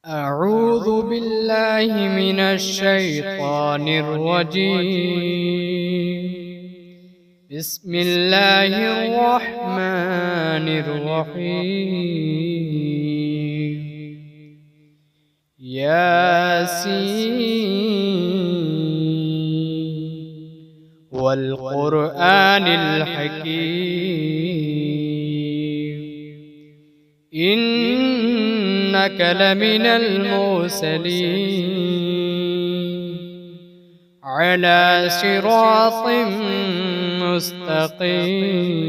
أعوذ بالله من الشيطان الرجيم. بسم الله الرحمن الرحيم. ياسين والقرآن الحكيم إنك لمن المرسلين على صراط مستقيم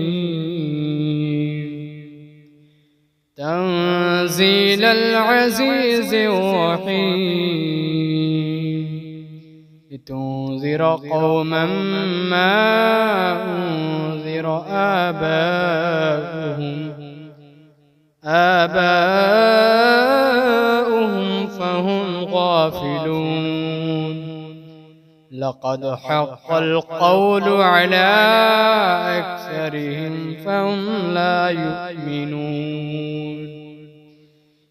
تنزيل العزيز الرحيم لتنذر قوما ما أنذر آباؤهم فهم غافلون. لقد حق القول على أكثرهم فهم لا يؤمنون.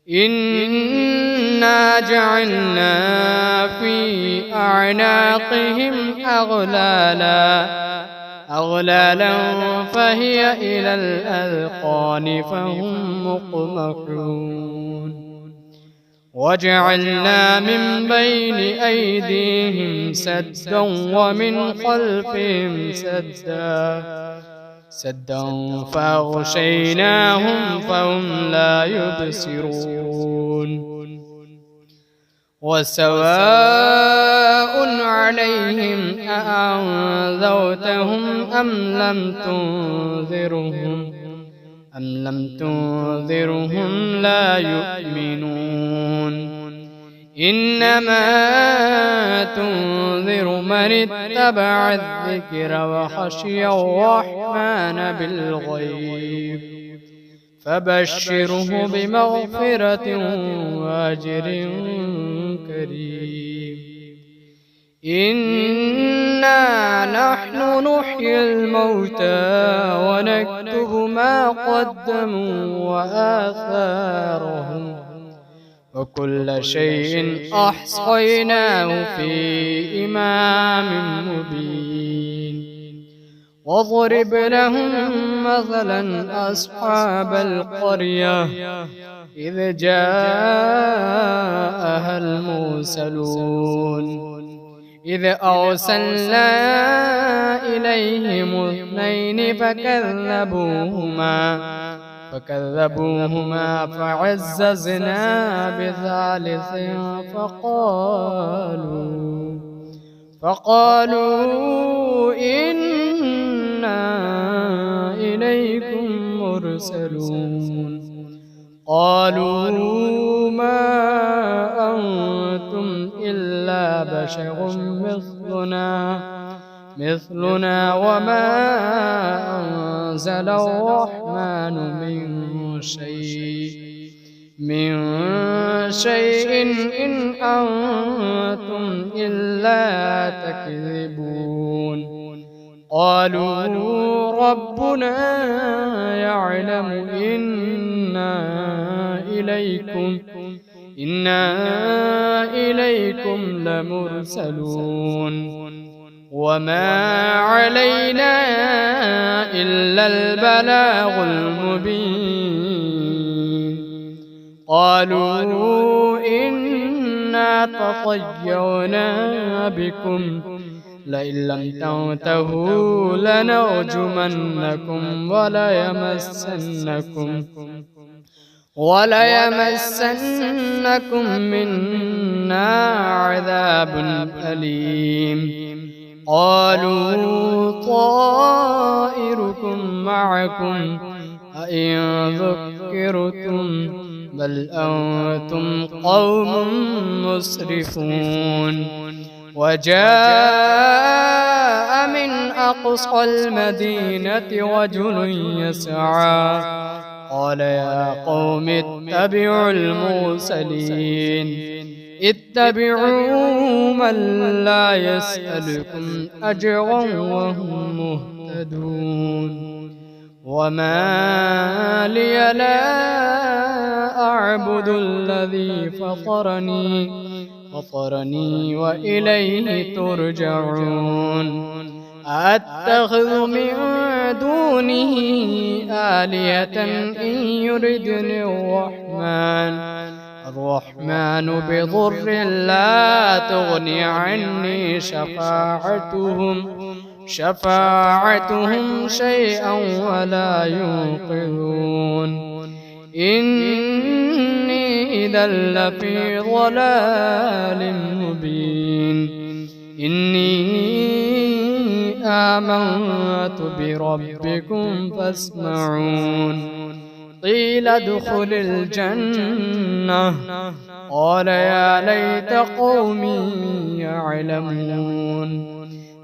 إنا جعلنا في أعناقهم أغلالا فهي إلى الأذقان فهم مقمحون. وجعلنا من بين أيديهم سدا ومن خلفهم سدا فأغشيناهم فهم لا يبصرون. وسواء عليهم أأنذرتهم أم لم تنذرهم لا يؤمنون. إنما تنذر من اتبع الذكر وخشي الرحمن بالغيب فبشره بمغفرة وأجر كريم. إنا نحن نحيي الموتى ونكتب ما قدموا وآثارهم وكل شيء أحصيناه في إمام مبين. واضرب لهم مثلا أصحاب القرية إذ جاءها المرسلون إذ أرسلنا إليهم اثنين فكذبوهما فعززنا بثالث فقالوا إنا إليكم مرسلون. قالوا ما أنتم إلا بشر مثلنا وما أنزل الرحمن من شيء إن أنتم إلا تكذبون. قالوا ربنا يعلم إنا إليكم لمرسلون وما علينا إلا البلاغ المبين. قالوا إنا تطيرنا بكم لئن لم تنتهوا لنرجمنكم وليمسنكم منا عذاب أليم. قالوا طائركم معكم أئن ذكرتم بل أنتم قوم مسرفون. وجاء من أقصى المدينة رجل يسعى قال يا قوم اتبعوا المرسلين اتبعوا من لا يسألكم أجرا وهم مهتدون. وما لي لا أعبد الذي فطرني وإليه ترجعون أتخذ من دونه آلهة إن يردني الرحمن بضر لا تغني عني شفاعتهم شيئا ولا ينقذون إني إذا لفي ضلال مبين إني آمنت بربكم فاسمعون قيل ادخل الجنة قال يا ليت قومي يعلمون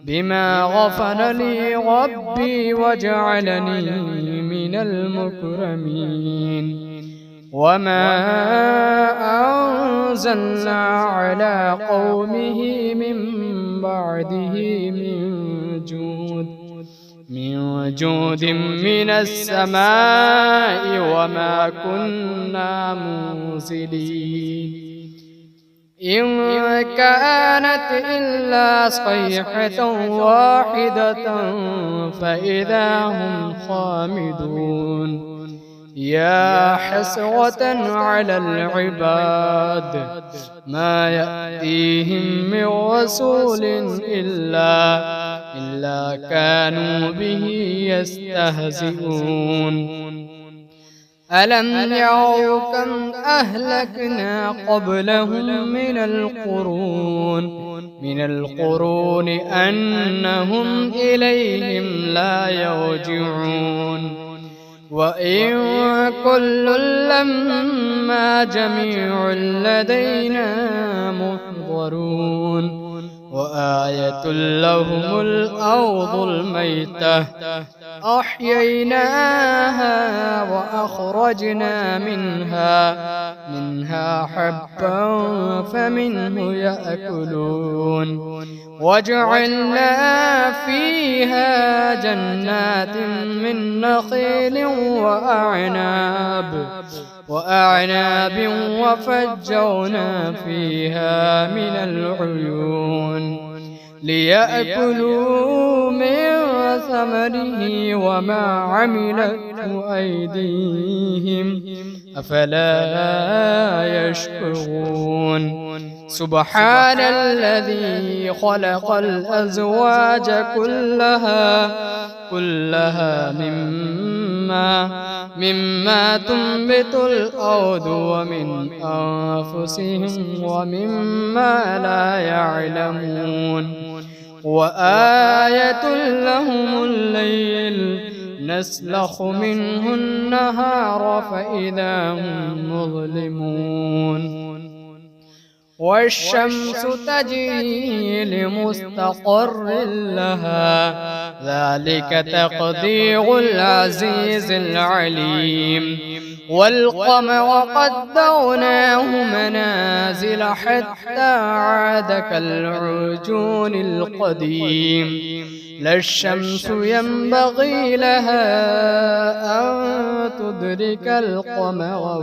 بما غفر لي ربي وجعلني من المكرمين وما أنزلنا على قومه من بعده من جود من السماء وما كنا منزلين إن كانت إلا صيحة واحدة فإذا هم خامدون يا حسرة على العباد ما يأتيهم من رسول إلا كانوا به يستهزئون ألم يروا كم أهلكنا قبلهم من القرون أنهم إليهم لا يرجعون وإن كل لما جميع لدينا محضرون وآية لهم الأرض الميتة أحييناها وأخرجنا منها حبا فمنه يأكلون وجعلنا فيها جنات من نخيل وأعناب وفجرنا فيها من العيون ليأكلوا من ثمره وما عملته أيديهم أفلا يشكرون سبحان الذي خلق الأزواج كلها مما تنبت الأرض ومن أنفسهم ومما لا يعلمون وآية لهم الليل نسلخ منه النهار فإذا هم مظلمون والشمس تجري لمستقر لها ذلك تقدير العزيز العليم والقمر قدرناه منازل حتى عاد كالعرجون القديم لا الشمس ينبغي لها أن تدرك القمر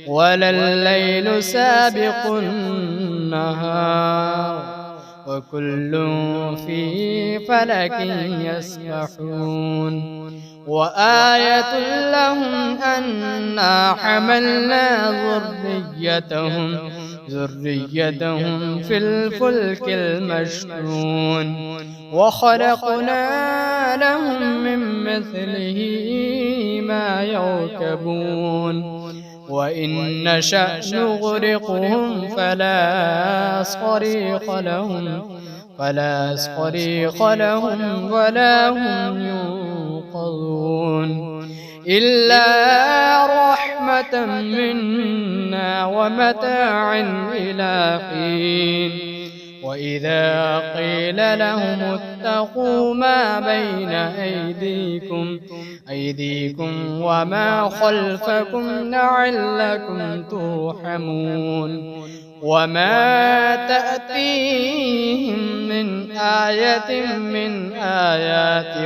ولا الليل سابق النهار وكل في فلك يسبحون وآية لهم أنا حملنا ذريتهم في الفلك المشحون وخلقنا لهم من مثله ما يركبون وإن نشأ نغرقهم فلا صريخ لهم ولا هم ينقذون إلا رحمة منا ومتاعا إلى حين وإذا قيل لهم اتقوا ما بين أيديكم وما خلفكم لعلكم ترحمون وما تأتيهم من آية من آيات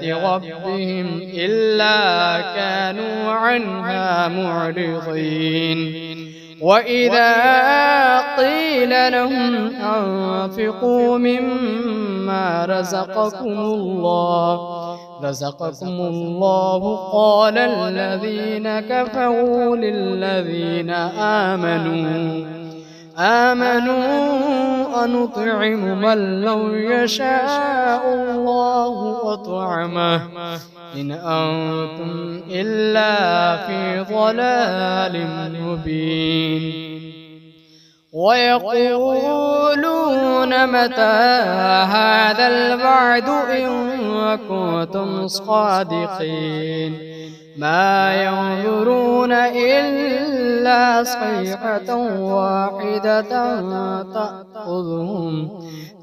ربهم إلا كانوا عنها معرضين وإذا قيل لهم أنفقوا مما رزقكم الله قال الذين كفروا للذين آمنوا أنطعم من لو يشاء الله أطعمه إن أنتم إلا في ضلال مبين ويقولون متى هذا الوعد إن كنتم صادقين ما ينظرون إلا صيحة واحدة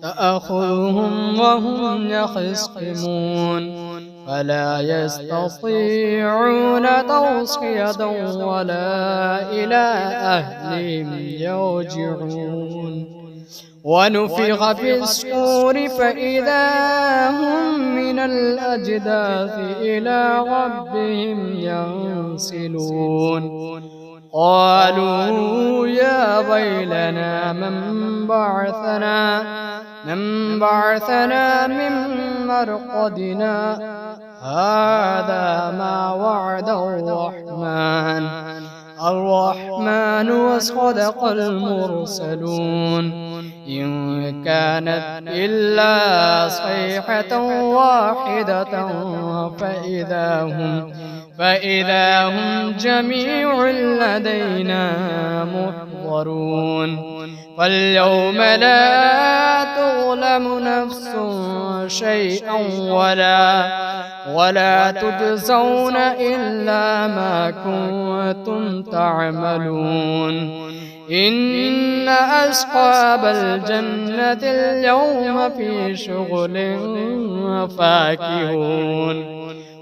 تأخذهم وهم يخصمون فلا يستطيعون توصية ولا إلى أهلهم يرجعون ونفخ في الصور فإذا هم من الأجداث إلى ربهم ينسلون قالوا يا ويلنا من بعثنا من مرقدنا هذا ما وعد الرحمن وصدق المرسلون إن كانت إلا صيحة واحدة فإذا هم جميع لدينا محضرون فاليوم لا تظلم نفس شيئا ولا تجزون إلا ما كنتم تعملون إن أصحاب الجنة اليوم في شغل فاكهون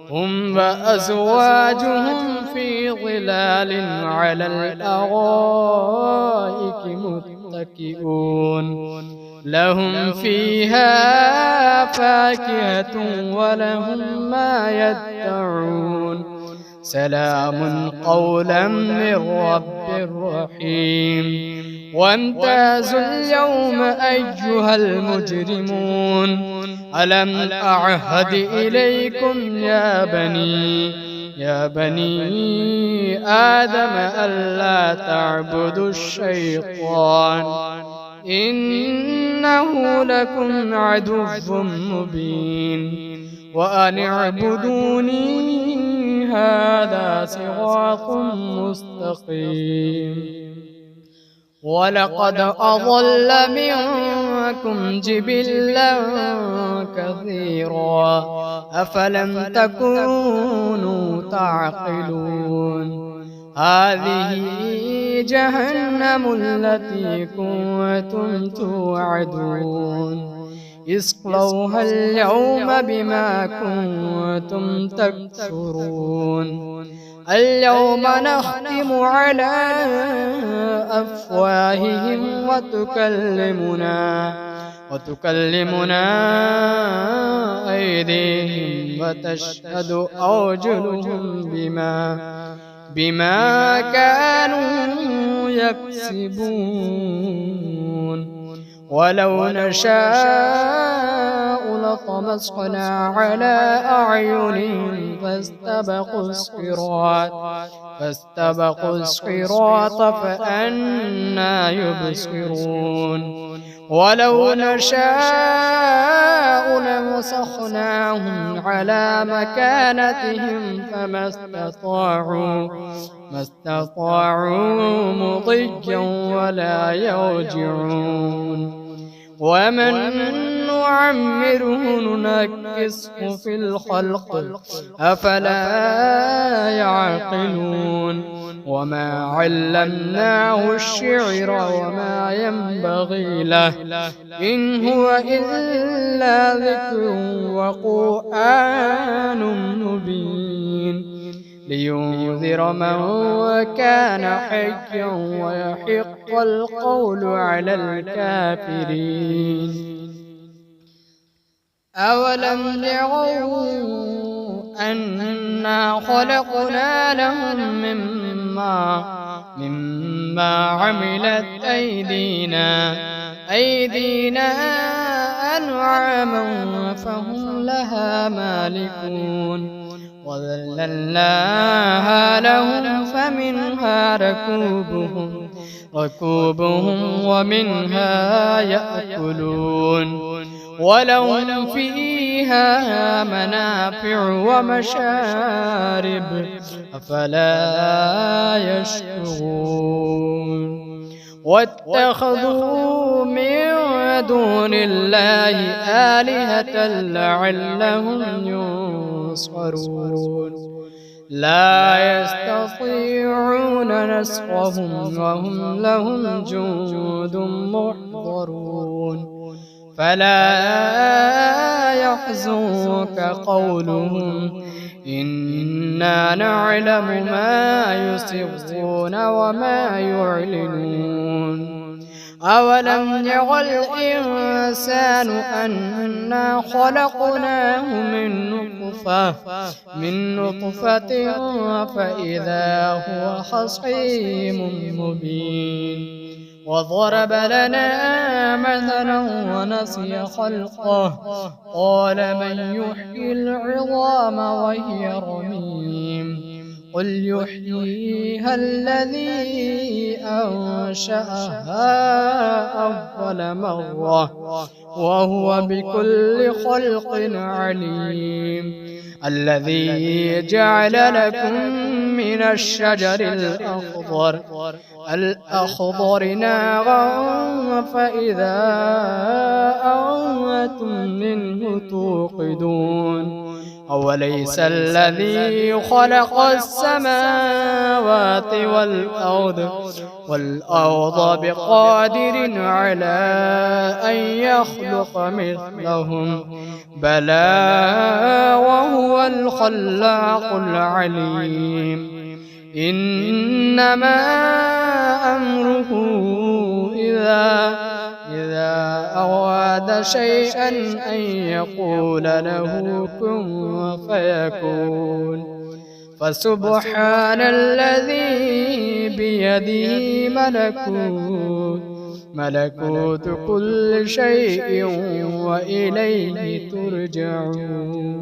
هم وأزواجهم في ظلال على الأرائك متكئون لهم فيها فاكهة ولهم ما يدعون سلام قولا من رب رحيم وامتازوا اليوم أيها المجرمون ألم أعهد إليكم يا بني آدم ألا تعبدوا الشيطان إنه لكم عدو مبين وأن اعبدوني هذا صراط مستقيم ولقد أضل منكم جبلا كثيرا أفلم تكونوا تعقلون هذه جهنم التي كنتم توعدون اصلوها اليوم بما كنتم تكفرون اليوم نختم على أفواههم وتكلمنا أيديهم وتشهد أرجلهم بما كانوا يكسبون ولو نشاء لطمسنا على أعينهم فاستبقوا الصراط فأنى يبصرون ولو نشاء لمسخناهم على مكانتهم فما استطاعوا مضيا ولا يرجعون ومن نعمره ننكسه في الخلق أفلا يعقلون وما علمناه الشعر وما ينبغي له إن هو إلا ذكر وقرآن مبين لينذر من كان حيا ويحق القول على الكافرين أولم يروا أنا خلقنا لهم مما عملت أيدينا أنعاما فهم لها مالكون وذللناها لهم فمنها ركوبهم ومنها يأكلون ولهم فيها منافع ومشارب أفلا يشكرون واتخذوا من دون الله آلهة لعلهم ينصرون لا يستطيعون نصرهم وهم لهم جند محضرون فلا يحزنك قولهم إنا نعلم ما يسرون وما يعلنون أولم ير الإنسان أنا خلقناه من نطفة فإذا هو خصيم مبين وضرب لنا مثلا ونسي خلقه قال من يحيي العظام وهي رميم قل يحييها الذي أنشأها أول مرة وهو بكل خلق عليم الذي جعل لكم من الشجر الأخضر نارا فإذا أنتم منه توقدون أوليس الذي خلق السماوات والأرض بقادر على أن يخلق مثلهم بلى وهو الخلاق العليم إنما أمره إذا أراد شيئا أن يقول له كن فيكون فسبحان الذي بيده ملكوت كل شيء وإليه ترجعون.